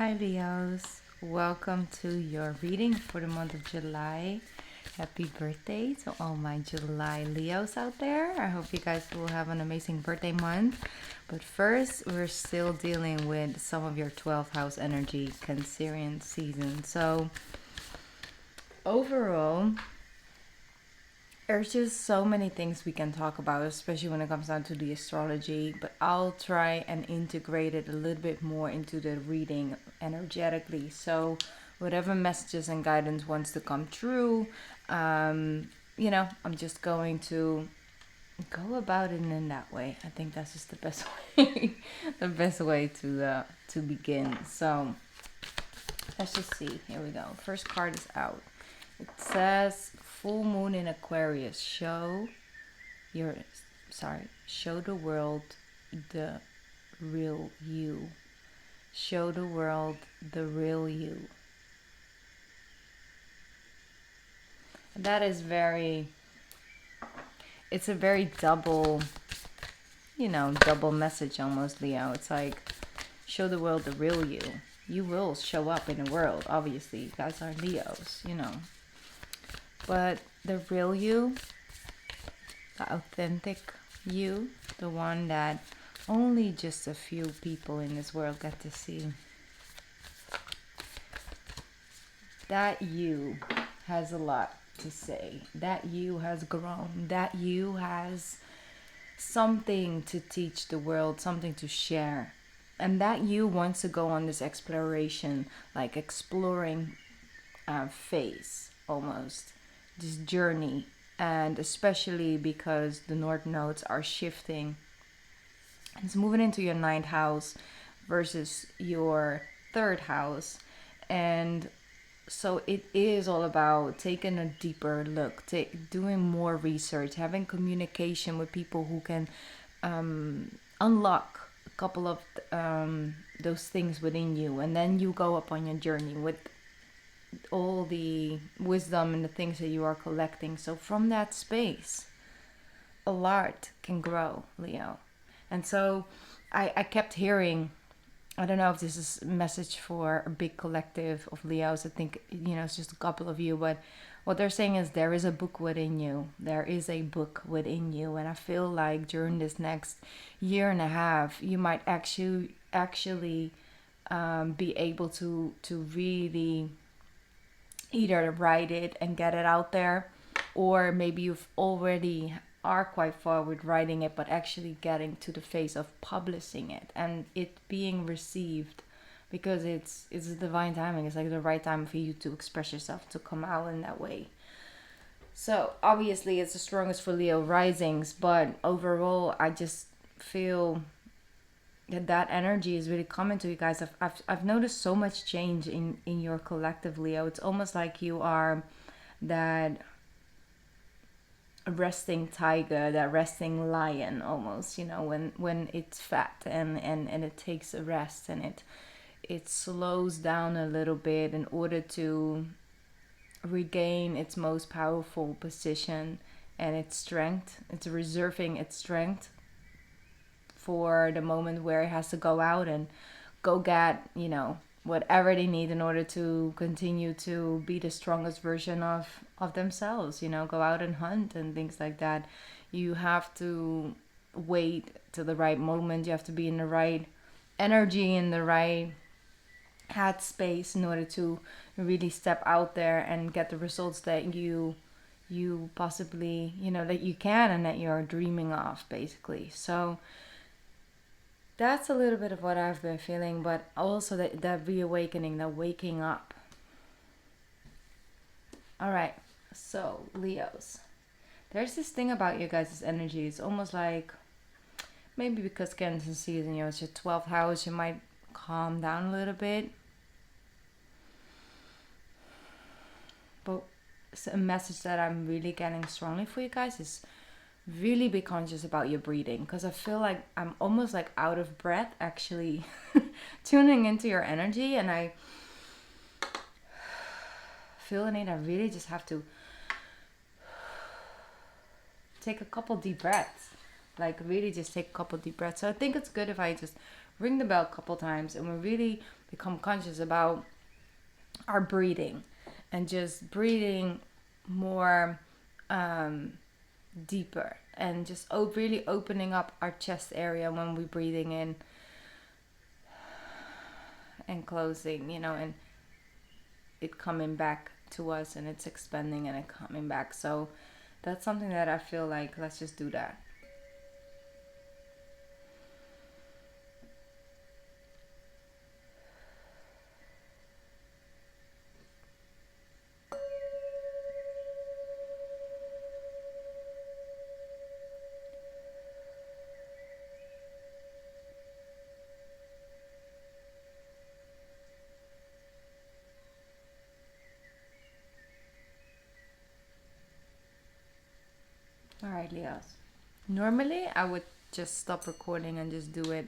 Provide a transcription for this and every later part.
Hi Leos, welcome to your reading for the month of July. Happy birthday to all my July Leos out there. I hope you guys will have an amazing birthday month. But first, we're still dealing with some of your 12th house energy, Cancerian season. So, overall, there's just so many things we can talk about, especially when it comes down to the astrology. But I'll try and integrate it a little bit more into the reading energetically. So, whatever messages and guidance wants to come through, I'm just going to go about it in that way. I think that's just the best way, the best way to begin. So, let's just see. Here we go. First card is out. It says full moon in Aquarius. Show the world the real you. Show the world the real you. That is it's a very double message almost, Leo. It's like, show the world the real you. You will show up in the world, obviously. You guys are Leos, But the real you, the authentic you, the one that only just a few people in this world get to see, that you has a lot to say. That you has grown. That you has something to teach the world, something to share. And that you wants to go on this exploration, like exploring phase almost. This journey, and especially because the north nodes are shifting. It's moving into your ninth house versus your third house, and so it is all about taking a deeper look, doing more research, having communication with people who can unlock a couple of those things within you, and then you go up on your journey with all the wisdom and the things that you are collecting. So from that space, a lot can grow, Leo. And so I kept hearing, I don't know if this is a message for a big collective of Leos. I think, it's just a couple of you, but what they're saying is there is a book within you. There is a book within you. And I feel like during this next year and a half, you might actually be able to really either write it and get it out there, or maybe you've already are quite far with writing it, but actually getting to the phase of publishing it and it being received, because it's a divine timing. It's like the right time for you to express yourself, to come out in that way. So obviously it's the strongest for Leo risings, but overall I just feel that energy is really coming to you guys. I've noticed so much change in your collective, Leo. It's almost like you are that resting tiger, that resting lion almost, when it's fat and it takes a rest, and it slows down a little bit in order to regain its most powerful position and its strength. It's reserving its strength for the moment where it has to go out and go get, whatever they need in order to continue to be the strongest version of themselves, go out and hunt and things like that. You have to wait till the right moment. You have to be in the right energy, in the right head space in order to really step out there and get the results that you possibly, that you can and that you're dreaming of, basically. So that's a little bit of what I've been feeling, but also that reawakening, that waking up. All right, so Leos, there's this thing about you guys' energy. It's almost like, maybe because Cancer season, it's your 12th house, you might calm down a little bit. But a message that I'm really getting strongly for you guys is really be conscious about your breathing, because I feel like I'm almost like out of breath actually tuning into your energy, and I feeling it. I really just have to take a couple deep breaths, so I think it's good if I just ring the bell a couple times and we're really, become conscious about our breathing, and just breathing more deeper, and just really opening up our chest area when we're breathing in and closing, and it coming back to us, and it's expanding and it coming back. So that's something that I feel like, let's just do that. All right, Leos. Normally, I would just stop recording and just do it,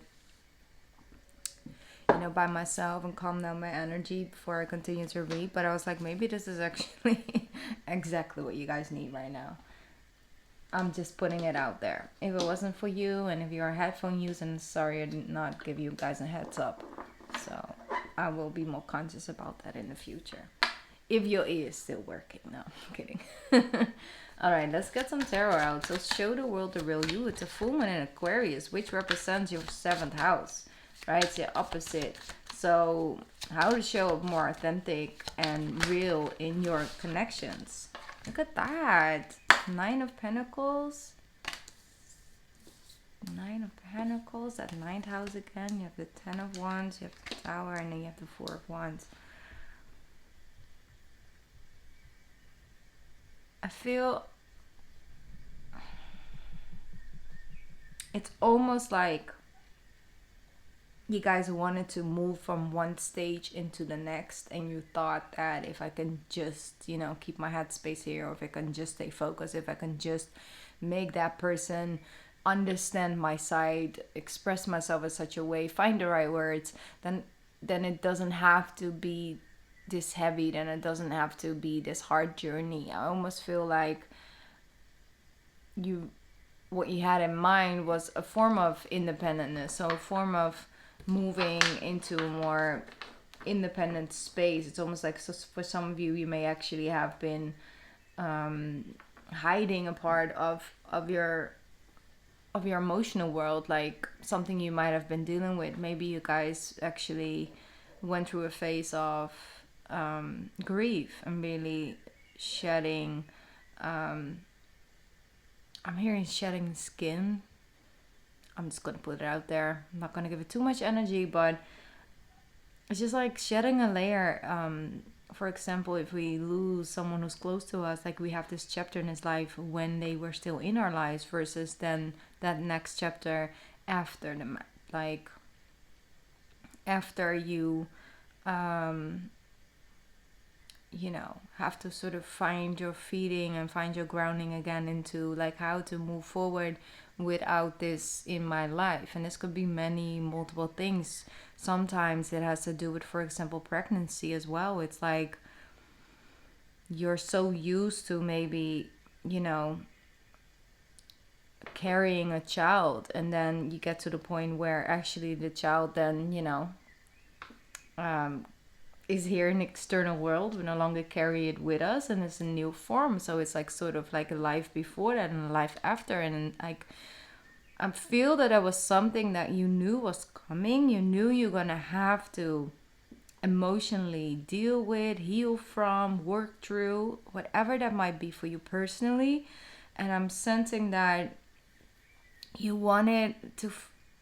by myself, and calm down my energy before I continue to read. But I was like, maybe this is actually exactly what you guys need right now. I'm just putting it out there. If it wasn't for you, and if you're a headphone user, sorry I did not give you guys a heads up. So I will be more conscious about that in the future. If your ear is still working. No, I'm kidding. Alright, let's get some tarot out. So show the world the real you. It's a full moon in Aquarius, which represents your 7th house. Right? It's the opposite. So how to show up more authentic and real in your connections. Look at that. 9 of Pentacles. 9 of Pentacles. That 9th house again. You have the 10 of Wands. You have the Tower. And then you have the 4 of Wands. I feel it's almost like you guys wanted to move from one stage into the next, and you thought that if I can just, keep my headspace here, or if I can just stay focused, if I can just make that person understand my side, express myself in such a way, find the right words, then it doesn't have to be this heavy, then it doesn't have to be this hard journey. I almost feel like what you had in mind was a form of independentness, so a form of moving into a more independent space. It's almost like, so for some of you, you may actually have been hiding a part of your emotional world, like something you might have been dealing with. Maybe you guys actually went through a phase of grief and really shedding. I'm hearing shedding skin. I'm just gonna put it out there. I'm not gonna give it too much energy, but it's just like shedding a layer. For example, if we lose someone who's close to us, like we have this chapter in his life when they were still in our lives, versus then that next chapter after them, like after you have to sort of find your feeding and find your grounding again into like how to move forward without this in my life. And this could be multiple things. Sometimes it has to do with, for example, pregnancy as well. It's like you're so used to maybe, carrying a child, and then you get to the point where actually the child then, is here in the external world. We no longer carry it with us, and it's a new form. So it's like sort of like a life before that and a life after. And like I feel that was something that you knew was coming. You knew you're gonna have to emotionally deal with, heal from, work through, whatever that might be for you personally. And I'm sensing that you wanted to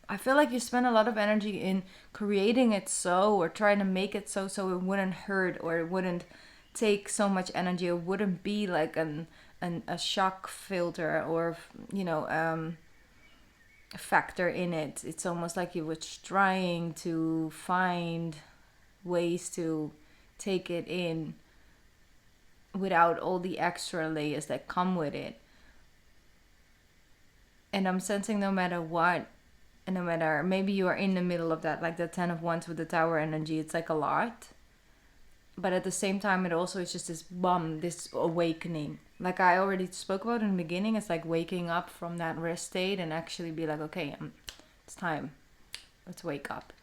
I feel like you spend a lot of energy in creating it or trying to make it so it wouldn't hurt, or it wouldn't take so much energy. It wouldn't be like a shock filter, or a factor in it. It's almost like you were trying to find ways to take it in without all the extra layers that come with it. And I'm sensing no matter what, and no matter, maybe you are in the middle of that, like the 10 of Wands with the Tower energy, it's like a lot. But at the same time, it also is just this awakening. Like I already spoke about in the beginning, it's like waking up from that rest state and actually be like, okay, it's time. Let's wake up.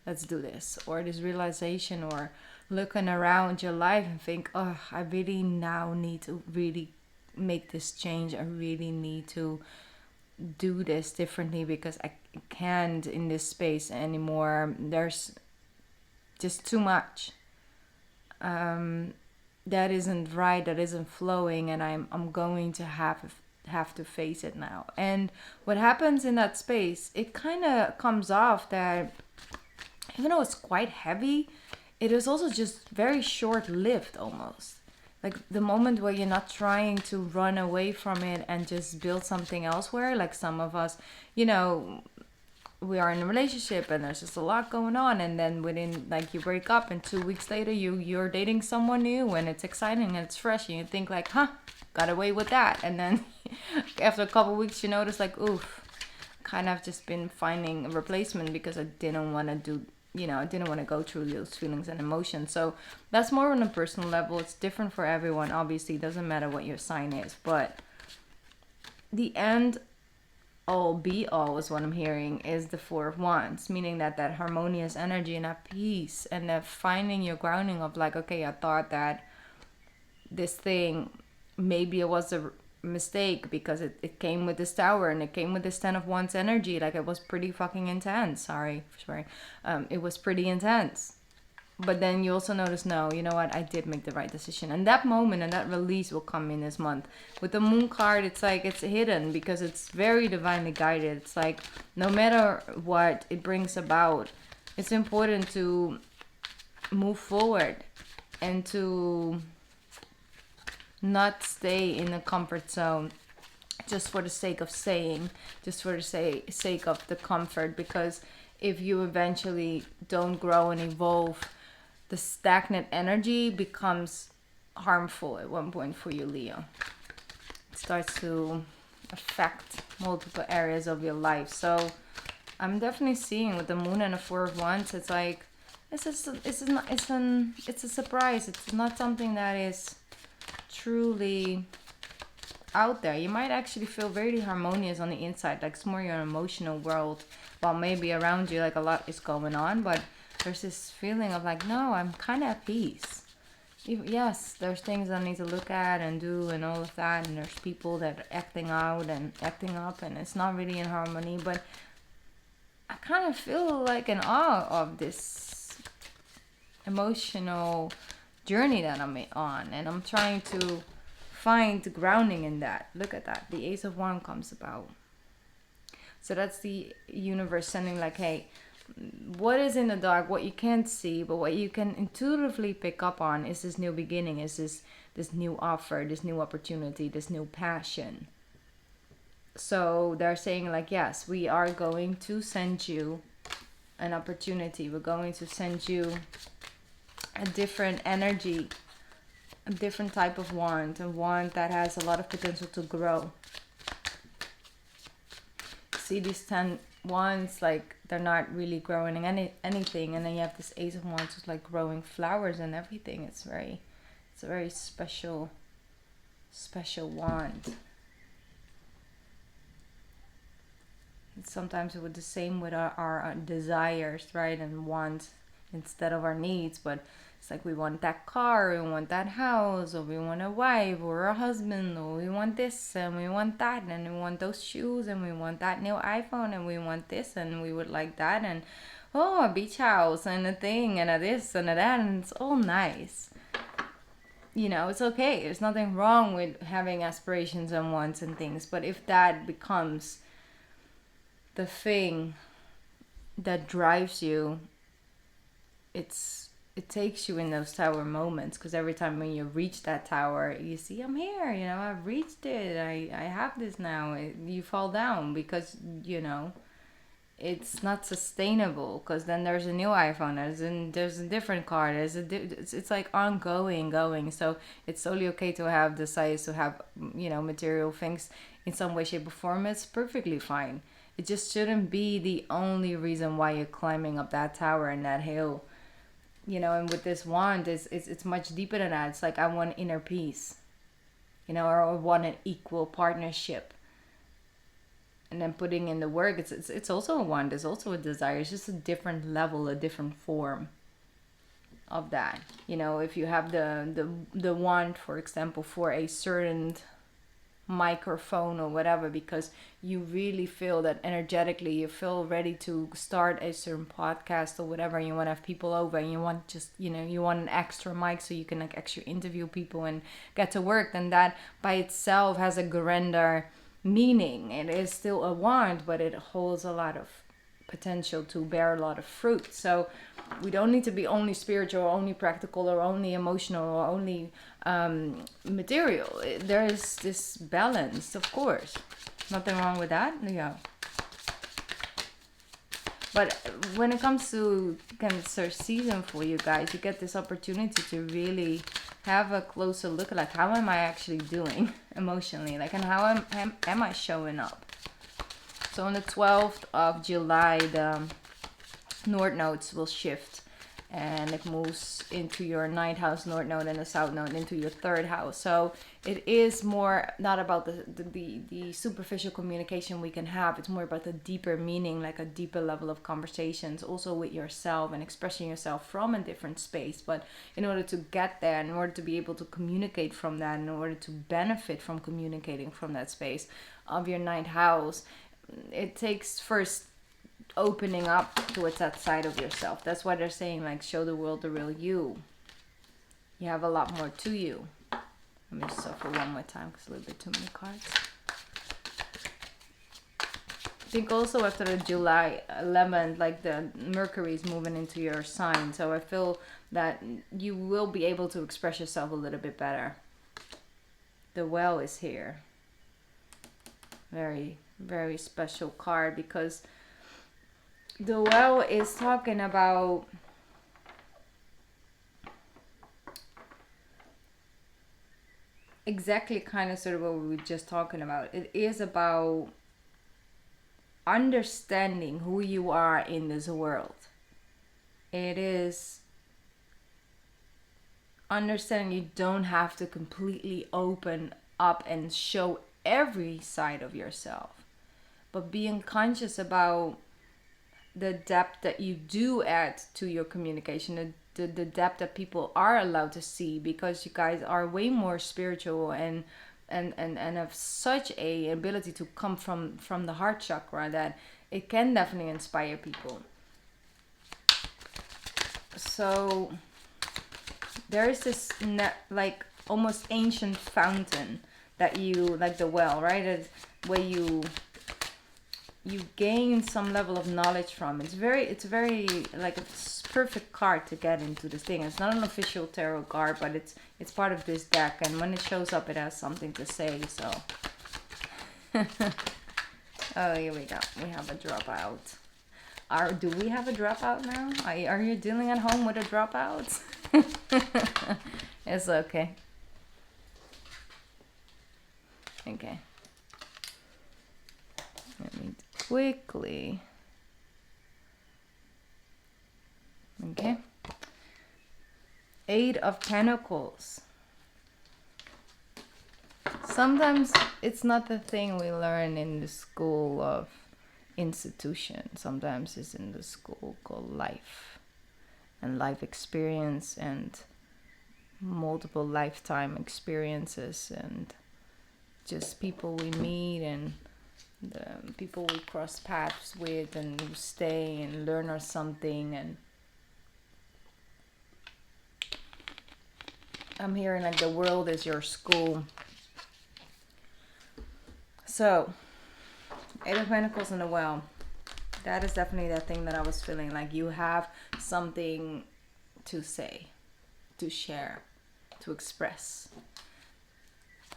let's do this, or this realization, or looking around your life and think, oh, I really now need to really make this change. I really need to do this differently because I can't in this space anymore. There's just too much that isn't right, that isn't flowing, and I'm going to have to face it now. And what happens in that space, it kind of comes off that even though it's quite heavy, it is also just very short lived almost. Like the moment where you're not trying to run away from it and just build something elsewhere, like some of us, you know, we are in a relationship and there's just a lot going on, and then within, like, you break up and 2 weeks later you're dating someone new and it's exciting and it's fresh and you think like, huh, got away with that. And then after a couple weeks you notice like, oof, kind of just been finding a replacement because I didn't want to do, I didn't want to go through those feelings and emotions. So that's more on a personal level. It's different for everyone. Obviously, it doesn't matter what your sign is, but the end all be all is what I'm hearing is the Four of Wands, meaning that harmonious energy and that peace and that finding your grounding of like, okay, I thought that this thing, maybe it was a mistake because it came with this Tower and it came with this Ten of Wands energy. Like, it was pretty fucking intense. Sorry for swearing. It was pretty intense. But then you also notice, no, you know what? I did make the right decision. And that moment and that release will come in this month. With the Moon card, it's like it's hidden because it's very divinely guided. It's like no matter what it brings about, it's important to move forward and to not stay in a comfort zone just for the sake of staying, just for the sake of the comfort. Because if you eventually don't grow and evolve, the stagnant energy becomes harmful at one point for you, Leo. It starts to affect multiple areas of your life. So I'm definitely seeing with the Moon and the Four of Wands, it's like it's a surprise. It's not something that is truly out there. You might actually feel very harmonious on the inside, like it's more your emotional world, while maybe around you like a lot is going on, but there's this feeling of like, no, I'm kind of at peace. Yes, there's things I need to look at and do and all of that, and there's people that are acting out and acting up and it's not really in harmony, but I kind of feel like in awe of this emotional journey that I'm on, and I'm trying to find grounding in that. Look at that. The Ace of Wands comes about. So that's the universe sending like, hey, what is in the dark, what you can't see, but what you can intuitively pick up on is this new beginning, is this new offer, this new opportunity, this new passion. So they're saying like, yes, we are going to send you an opportunity. We're going to send you a different energy, a different type of wand, a wand that has a lot of potential to grow. See these 10 wands, like they're not really growing anything, and then you have this Ace of Wands who's like growing flowers and everything. It's a very special wand. Sometimes it would the same with our desires, right, and wants instead of our needs. But it's like we want that car, we want that house, or we want a wife or a husband, or we want this and we want that, and we want those shoes, and we want that new iPhone, and we want this, and we would like that, and a beach house and a thing and a this and a that, and it's all nice. It's okay. There's nothing wrong with having aspirations and wants and things, but if that becomes the thing that drives you, it takes you in those tower moments, because every time when you reach that tower, you see, I'm here, I've reached it, I have this now. You fall down because it's not sustainable, because then there's a new iPhone, there's a different car, it's like ongoing going. So it's totally okay to have desires, to have material things in some way, shape, or form. It's perfectly fine. It just shouldn't be the only reason why you're climbing up that tower and that hill. And with this wand, it's much deeper than that. It's like, I want inner peace, or I want an equal partnership. and then putting in the work, it's also a want, it's also a desire. It's just a different level, a different form of that. You know, if you have the want, for example, for a certain microphone or whatever, because you really feel that energetically you feel ready to start a certain podcast or whatever, and you want to have people over, and you want just, you know, you want an extra mic so you can like actually interview people and get to work, then that by itself has a grander meaning. It is still a want, but it holds a lot of potential to bear a lot of fruit. So we don't need to be only spiritual or only practical or only emotional or only material. There is this balance, of course. Nothing wrong with that. Yeah. But when it comes to Cancer season for you guys, you get this opportunity to really have a closer look at like, how am I actually doing emotionally? Like, and how am I showing up? So on the 12th of July, the North nodes will shift, and it moves into your 9th house North node and the South node into your 3rd house. So it is more not about the superficial communication we can have. It's more about the deeper meaning, like a deeper level of conversations, also with yourself and expressing yourself from a different space. But in order to get there, in order to be able to communicate from that, in order to benefit from communicating from that space of your 9th house, it takes first opening up towards that side of yourself. That's why they're saying, like, show the world the real you. You have a lot more to you. Let me just shuffle one more time because a little bit too many cards. I think also after the July 11th, like the Mercury is moving into your sign. So I feel that you will be able to express yourself a little bit better. The Well is here. Very, very special card, because the Well is talking about exactly kind of sort of what we were just talking about. It is about understanding who you are in this world. It is understanding you don't have to completely open up and show every side of yourself, but being conscious about the depth that you do add to your communication, the depth that people are allowed to see, because you guys are way more spiritual and have such a ability to come from the heart chakra that it can definitely inspire people. So there is this like almost ancient fountain that you, like the well, right? It's where you gain some level of knowledge from. It's very like a perfect card to get into this thing. It's not an official tarot card, but it's part of this deck, and when it shows up, it has something to say. So oh, here we go. We have a dropout. Do we have a dropout now? Are you dealing at home with a dropout? It's okay. Okay. Let me quickly. Okay. 8 of Pentacles. Sometimes it's not the thing we learn in the school of institution. Sometimes it's in the school called life and life experience and multiple lifetime experiences and just people we meet and the people we cross paths with and stay and learn or something. And I'm hearing like the world is your school. So 8 of Pentacles in the Well, that is definitely that thing that I was feeling like you have something to say, to share, to express.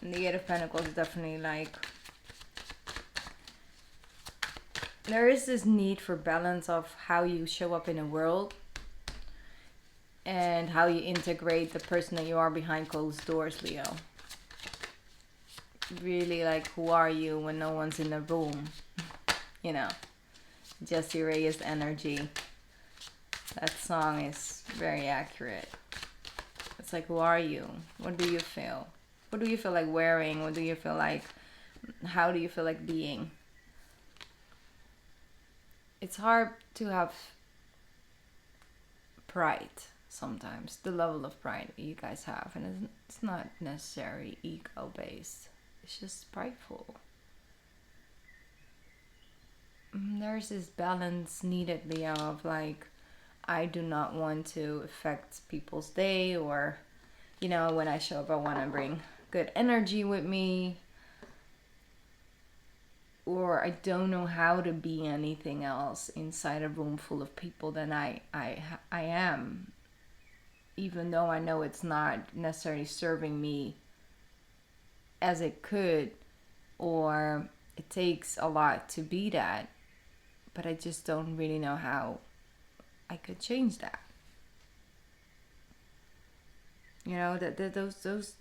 And the 8 of Pentacles is definitely like there is this need for balance of how you show up in the world and how you integrate the person that you are behind closed doors, Leo. Really, like, who are you when no one's in the room? You know, just erased energy. That song is very accurate. It's like, who are you? What do you feel? What do you feel like wearing? What do you feel like? How do you feel like being? it's hard to have pride sometimes, the level of pride that you guys have, and it's not necessarily ego based, it's just prideful. There's this balance neededly of like, I do not want to affect people's day, or when I show up I want to bring good energy with me, or I don't know how to be anything else inside a room full of people than I am, even though I know it's not necessarily serving me as it could, or it takes a lot to be that, but I just don't really know how I could change that. That those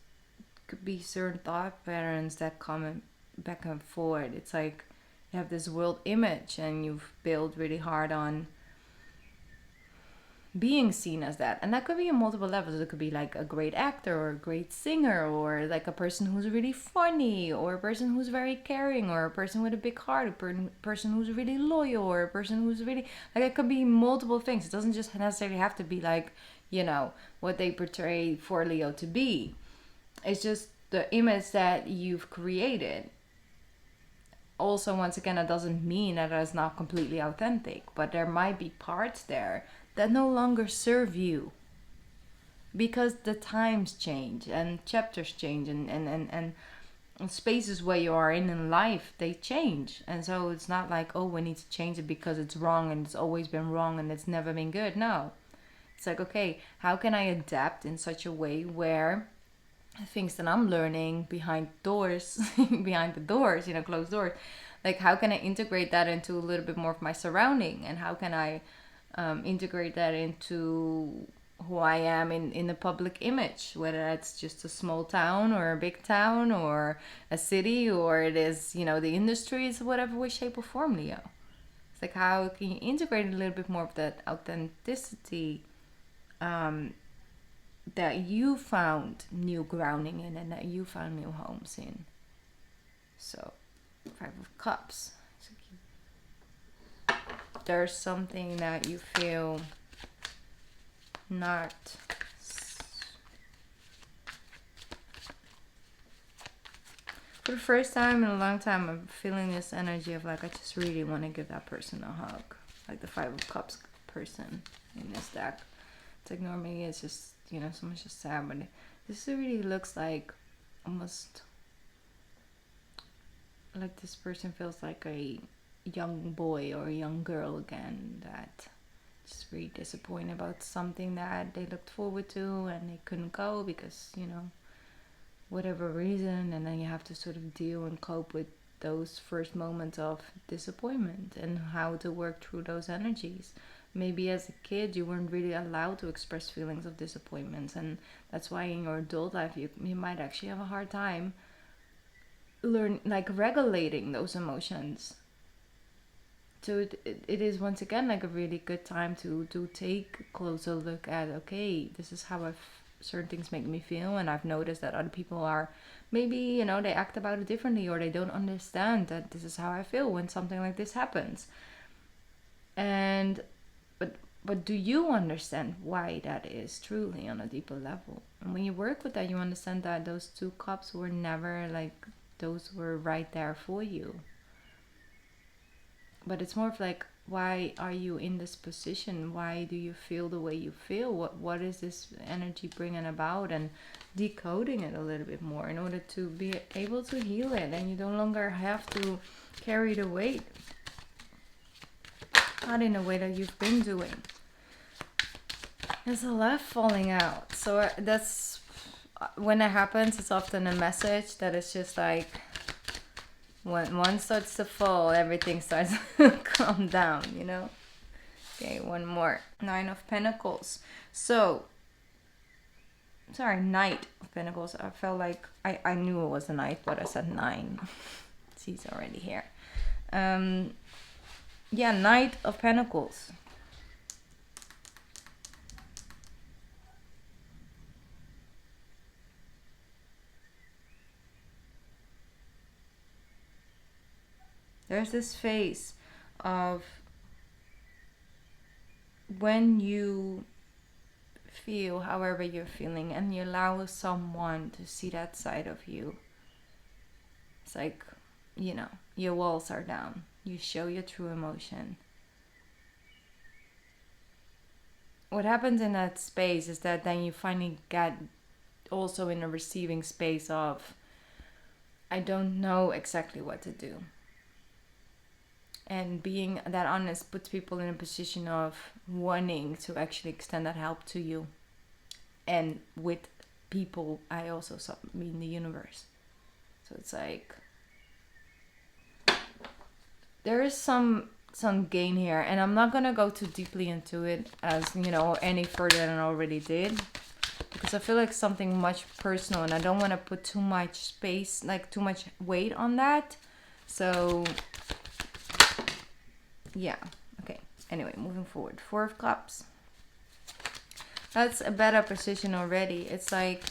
could be certain thought patterns that come back and forth. It's like you have this world image and you've built really hard on being seen as that, and that could be on multiple levels. It could be like a great actor or a great singer, or like a person who's really funny, or a person who's very caring, or a person with a big heart, a person who's really loyal, or a person who's really like, it could be multiple things. It doesn't just necessarily have to be like what they portray for Leo to be. It's just the image that you've created. Also, once again, that doesn't mean that it's not completely authentic, but there might be parts there that no longer serve you, because the times change and chapters change, and spaces where you are in life, they change. And so it's not like, oh, we need to change it because it's wrong and it's always been wrong and it's never been good. No, it's like, okay, how can I adapt in such a way where things that I'm learning behind doors behind the doors, closed doors, like how can I integrate that into a little bit more of my surrounding, and how can I integrate that into who I am in the public image, whether that's just a small town or a big town or a city, or it is the industries, whatever way, shape or form, Leo. It's like, how can you integrate a little bit more of that authenticity that you found new grounding in, and that you found new homes in. So, 5 of Cups. So there's something that you feel not... For the first time in a long time, I'm feeling this energy of like, I just really want to give that person a hug. Like the 5 of Cups person in this deck. It's like, normally it's just, someone's just sad, but this really looks like almost like this person feels like a young boy or a young girl again, that just really disappointed about something that they looked forward to and they couldn't go because, whatever reason, and then you have to sort of deal and cope with those first moments of disappointment and how to work through those energies. Maybe as a kid you weren't really allowed to express feelings of disappointments, and that's why in your adult life you might actually have a hard time regulating those emotions. So it is once again like a really good time to take a closer look at, okay, this is how certain things make me feel, and I've noticed that other people are maybe they act about it differently, or they don't understand that this is how I feel when something like this happens. And but do you understand why that is truly on a deeper level? And when you work with that, you understand that those 2 cups were never like, those were right there for you. But it's more of like, why are you in this position? Why do you feel the way you feel? What is this energy bringing about? And decoding it a little bit more in order to be able to heal it, and you no longer have to carry the weight, not in a way that you've been doing. There's a lot falling out. So that's when that happens, it's often a message that it's just like, when one starts to fall, everything starts to calm down, Okay, one more. 9 of Pentacles. So, sorry, Knight of Pentacles. I felt like I knew it was a Knight, but I said 9. She's already here. Yeah, Knight of Pentacles. There's this phase of when you feel however you're feeling and you allow someone to see that side of you, it's like, you know, your walls are down. You show your true emotion. What happens in that space is that then you finally get also in a receiving space of, I don't know exactly what to do. And being that honest puts people in a position of wanting to actually extend that help to you. And with people, I also mean the universe. So it's like, there is some gain here, and I'm not gonna go too deeply into it, as you know, any further than I already did, because I feel like something much personal, and I don't want to put too much space, like too much weight on that. So yeah, okay. Anyway, moving forward. 4 of Cups. That's a better position already. It's like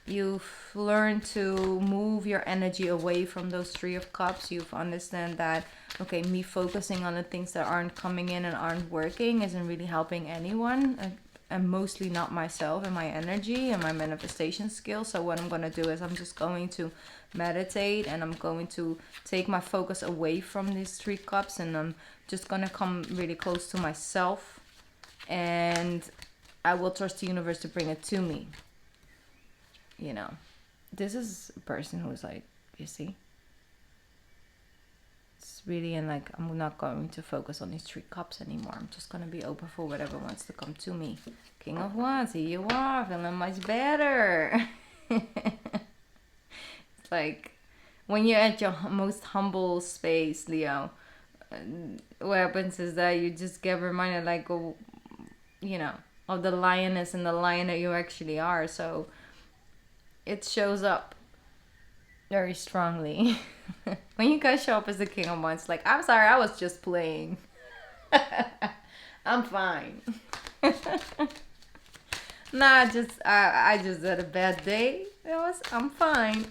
you've learned to move your energy away from those 3 of Cups. You've understand that, okay, me focusing on the things that aren't coming in and aren't working isn't really helping anyone. And mostly not myself and my energy and my manifestation skills. So what I'm going to do is I'm just going to meditate, and I'm going to take my focus away from these 3 cups, and I'm just going to come really close to myself, and I will trust the universe to bring it to me. You know, this is a person who's like, you see, it's really in like, I'm not going to focus on these 3 cups anymore. I'm just going to be open for whatever wants to come to me. King of Wands, here you are, feeling much better. It's like when you're at your most humble space, Leo, what happens is that you just get reminded, like, oh, you know, of the lioness and the lion that you actually are. So it shows up very strongly. When you guys show up as the King of Wands, like, I'm sorry, I was just playing. I'm fine. Nah, I just had a bad day. I'm fine.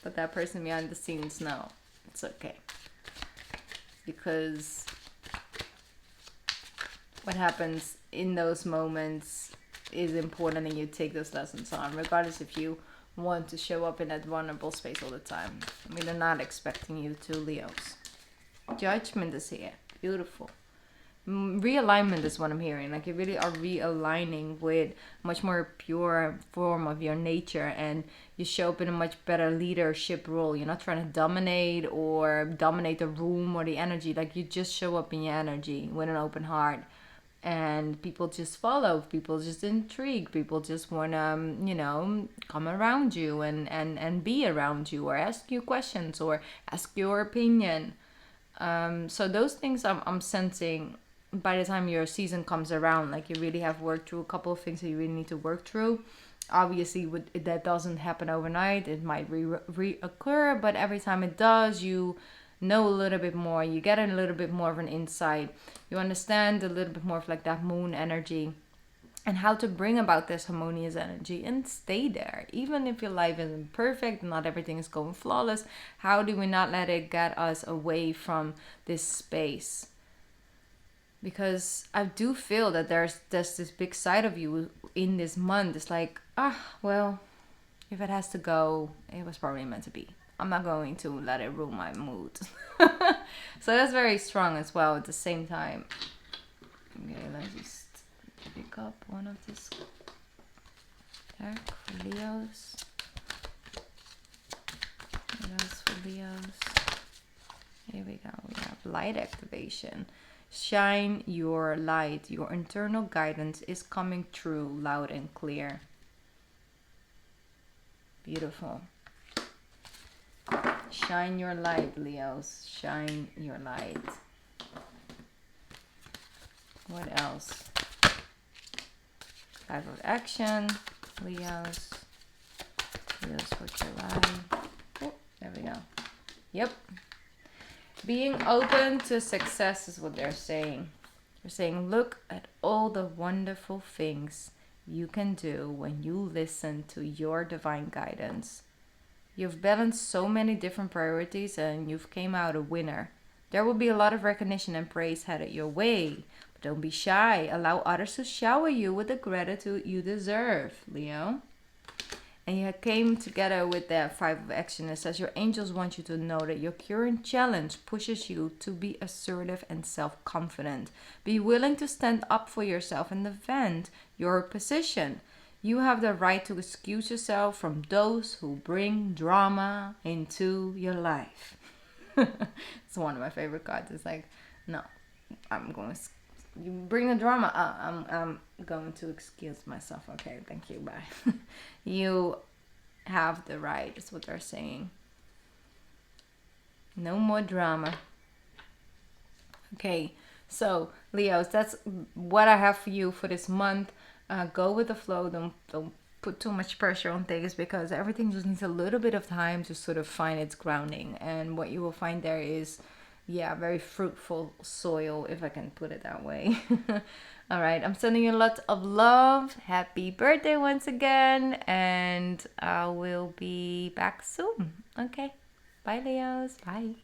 But that person behind the scenes, no, it's okay. Because what happens in those moments is important, and you take those lessons on, regardless if you want to show up in that vulnerable space all the time. I mean, they're not expecting you to, Leos. Judgment is here. Beautiful. Realignment is what I'm hearing. Like, you really are realigning with much more pure form of your nature, and you show up in a much better leadership role. You're not trying to dominate the room or the energy. Like, you just show up in your energy with an open heart, and people just follow. People just intrigue. People just want to, you know, come around you and be around you, or ask you questions, or ask your opinion. So those things I'm sensing by the time your season comes around. Like, you really have worked through a couple of things that you really need to work through. Obviously, that doesn't happen overnight. It might reoccur, but every time it does, you know a little bit more. You get a little bit more of an insight. You understand a little bit more of like that moon energy, and how to bring about this harmonious energy and stay there. Even if your life isn't perfect, not everything is going flawless, how do we not let it get us away from this space? Because I do feel that there's this big side of you in this month. It's like, well, if it has to go, it was probably meant to be. I'm not going to let it ruin my mood. So that's very strong as well at the same time. Okay, let's just pick up one of these deck for Leos. What else for Leos? Here we go. We have light activation. Shine your light. Your internal guidance is coming through loud and clear. Beautiful. Shine your light, Leos. Shine your light. What else? 5 of action, Leos. Leos for July. Oh, there we go. Yep. Being open to success is what they're saying. They're saying, look at all the wonderful things you can do when you listen to your divine guidance. You've balanced so many different priorities, and you've came out a winner. There will be a lot of recognition and praise headed your way. But don't be shy. Allow others to shower you with the gratitude you deserve, Leo. And you came together with that five of action. It says your angels want you to know that your current challenge pushes you to be assertive and self-confident. Be willing to stand up for yourself and defend your position. You have the right to excuse yourself from those who bring drama into your life. It's one of my favorite cards. It's like, no, I'm going to you bring the drama. I'm going to excuse myself. Okay, thank you. Bye. You have the right. That's what they're saying. No more drama. Okay, so Leos, that's what I have for you for this month. Go with the flow. Don't put too much pressure on things, because everything just needs a little bit of time to sort of find its grounding. And what you will find there is, yeah, very fruitful soil, if I can put it that way. All right, I'm sending you lots of love. Happy birthday once again, and I will be back soon. Okay, bye Leos. Bye.